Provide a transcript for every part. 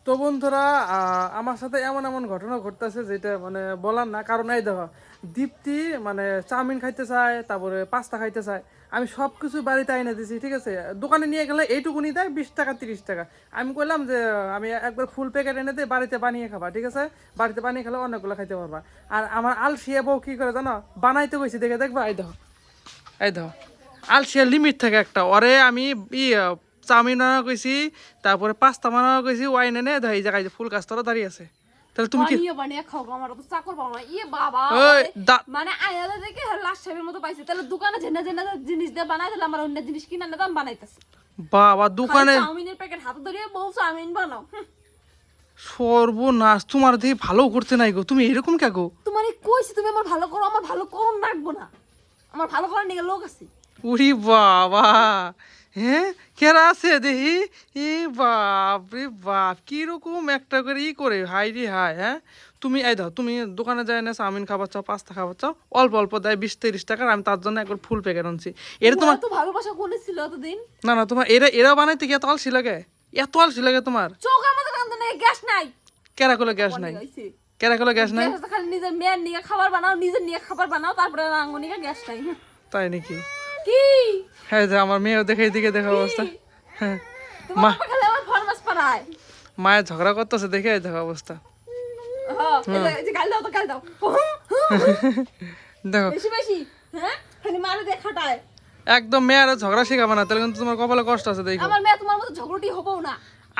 তো বন্ধুরা আমার সাথে এমন এমন ঘটনা ঘটতেছে যেটা মানে বলার না। কারণ এই দেখো, দীপ্তি মানে চাউমিন খাইতে চায়, তারপরে পাস্তা খাইতে চায়। আমি সব কিছু বাড়িতে এনে দিছি, ঠিক আছে। দোকানে নিয়ে গেলে এইটুকুনি দেয় 20 টাকা 30 টাকা। আমি কইলাম যে আমি একবার ফুল প্যাকেট এনে দিই, বাড়িতে বানিয়ে খাবা, ঠিক আছে। বাড়িতে বানিয়ে খেলে অনেকগুলো খাইতে পারবা। আর আমার আলসিয়া বউ কি করে জানো, বানাইতে কইছি দেখে দেখবা, এই দেখো, এই দেখো, আলসিয়ার লিমিট থাকে একটা। ওরে আমি ই চাউমিন বানানো কইছি, তারপরে পাস্তা বানানো কইছি, ওয়াইন এনে এই জায়গায় ফুল গাছ তলা দাঁড়িয়ে আছে। তাহলে তুমি কি বানিয়ে বানিয়ে খাও গো, আমার তো চাকর পাও না। ইয়ে বাবা, ওই মানে আয়ালা দেখে লাস্ট টাইমের মতো পাইছি। তাহলে দোকানে জেনা জেনা জিনিস দিয়ে বানাই দিলে আমার অন্য জিনিস কিনা না, আমি বানাইতেছি। বাবা দোকানে চাউমিনের প্যাকেট হাতে ধরিয়ে বউ চাউমিন বানাও। সর্বনাশ, তোমার দিয়ে ভালো করতে নাই গো, তুমি এরকম কে গো? তোমার কইছি তুমি আমার ভালো করো, আমার ভালো করুন রাখবো না। আমার ভালো করার নিয়ে লোক আছে। উরি বাবা, হ্যাঁ কেরা আছে দেখি। এ বাপ রে বাপ, কিরকম একটা করে ই করে, হাই রে হাই। হ্যাঁ তুমি এই দাও, তুমি দোকানে যাই না চাউমিন খাবার চাও, পাস্তা খাবার চাও, অল্প অল্প দেয় 20-30 টাকার। আমি তার জন্য একবার ফুল প্যাকেট আনছি। এটা তোমার তো ভালোবাসা কোনে ছিল এতদিন? না না, তোমার এরা বানাইতে কি এত আলসি লাগে? এত আলসি লাগে তোমার? চোখ আমাদের কান্দে নেই, গ্যাস নাই। কেরা করলে গ্যাস নাই? কেরা করলে গ্যাস নাই? গ্যাস তো খালি নিজের মেয়ের নিয়ে খাবার বানাও, নিজের নিয়ে খাবার বানাও, তারপরে রাঙ্গুনিকে গ্যাস নাই। তাই নাকি? কি হ্যাঁ যে আমার মেয়েও দেখে এদিকে দেখা অবস্থা। হ্যাঁ তোমার বাবা খালি আমার ফরমাস পারায়। মায়ের ঝগড়া করতেছে দেখে এই দেখা অবস্থা। এই যে গাল দাও তো গাল দাও। দেখো বেশি বেশি, হ্যাঁ খালি মারে দেখাটায়। একদম মেয়ের ঝগড়া শিখাবে না, তাহলে কিন্তু তোমার কপালে কষ্ট আছে। দেখো আমার মেয়ে তোমার মতো ঝগড়টি হবো না।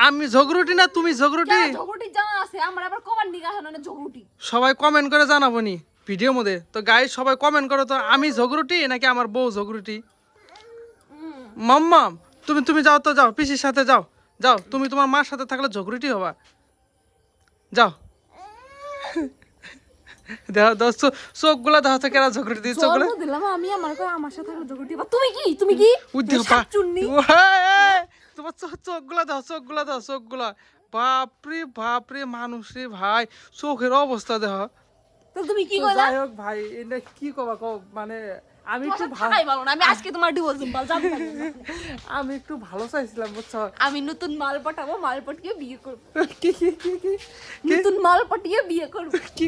আমি ঝগড়ুটি না, তুমি ঝগড়ুটি। ঝগড়টি জানা আছে আমার, আবার কবার নিগা হয় না ঝগড়টি। সবাই কমেন্ট করে জানাবো নি ভিডিওর মধ্যে। তো গাইস সবাই কমেন্ট করো তো, আমি ঝগড়ুটি নাকি আমার বউ ঝগড়ুটি। মাম্মাম তুমি তুমি যাও তো, যাও পিসির সাথে যাও। যাও তুমি তোমার মার সাথে থাকলে ঝগড়ুটি হবা। যাও দেখো দোস্ত, চোখগুলা দেখো তো কেরা ঝগড়ুটি দিয়ে চোখগুলা। জন্ম দিলাম আমি, আমার সাথে ঝগড়টি। তুমি কি চুন্নি? তোমার চোখগুলা দাও, চোখগুলা দাও, চোখগুলা। বাপরে বাপরে, মানুষ রে ভাই, চোখের অবস্থা দেখ। তো তুমি কি কইলা? যাই হোক ভাই, এটা কি কবা কও, মানে আমি একটু থাকাই ভালো না। আমি আজকে তোমার ডিভোর্স দিম, বল জানতে পারি না। আমি একটু ভালো চাইছিলাম, বুঝছো। আমি নতুন মাল পাঠাবো, মাল পাঠিয়ে বিয়ে করব। কি কি কি কি নতুন মাল পাঠিয়ে বিয়ে করব। কি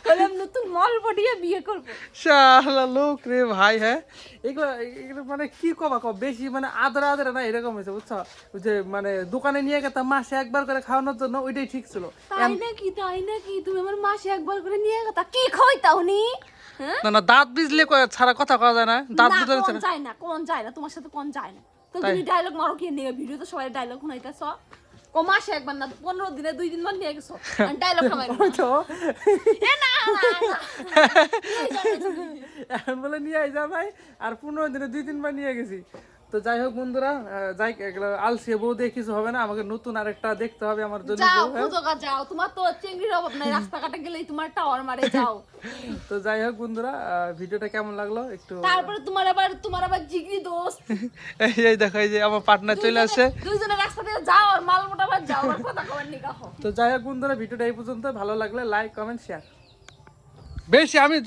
বললাম নতুন মাল পাঠিয়ে বিয়ে করব। শালা লোক রে ভাই। হ্যাঁ এগুলো এগুলো মানে কি কবা কও, বেশি মানে আদরা আদরা না, এরকম হয়েছে বুঝছো। ওই যে মানে দোকানে নিয়ে গেতাম মাসে একবার করে খাওয়ানোর জন্য, ওইটাই ঠিক ছিল। তাই নাকি তুমি আমার মাসে একবার করে নিয়ে গেতা, কি খাইতাও নি? হ্যাঁ না না, দাঁত বিজলে ছাড়া কথা কওয়া যায় না, দাঁত না, বিজলে কোন ছাড়া। যায় না, কোন যায় না, তোমার সাথে কোন যায় না। তো তুমি ডায়লগ মারো কি নিয়ে? ভিডিও তো সবাই ডায়লগ শুনাইতেছ। ও মাসে একবার না, 15 দিনে 2 দিন বার নিয়ে গেছো, ডায়লগ খামাই তো এ না না না। এখন বলে নিয়ে আই যা ভাই, আর 15 দিনে 2-3 বার নিয়ে গেছি। তো যাই হোক বন্ধুরা, যাই এগুলো আলসিয়া বউ দিয়ে কিছু হবে না, আমাকে নতুন আরেকটা দেখতে হবে আমার জন্য যাও বউ, হ্যাঁ? খুঁজোগা যাও, তোমার তো চিংড়ির অভাব নাই, রাস্তাঘাটে গেলেই তোমার টাওয়ার মারে, যাও। তো যাই হোক বন্ধুরা, ভিডিওটা কেমন লাগলো একটু। তারপরে তোমার আবার জিগরি দোস্ত। এই দেখো, এই যে আমার পার্টনার চলে আসে। দুইজনে রাস্তা দিয়ে যাও আর মাল মোটাবার যাও আর কথা কবার নিগা হও। তো যাই হোক বন্ধুরা, ভিডিওটা এই পর্যন্ত। ভালো লাগলে লাইক কমেন্ট শেয়ার। বেশি আমি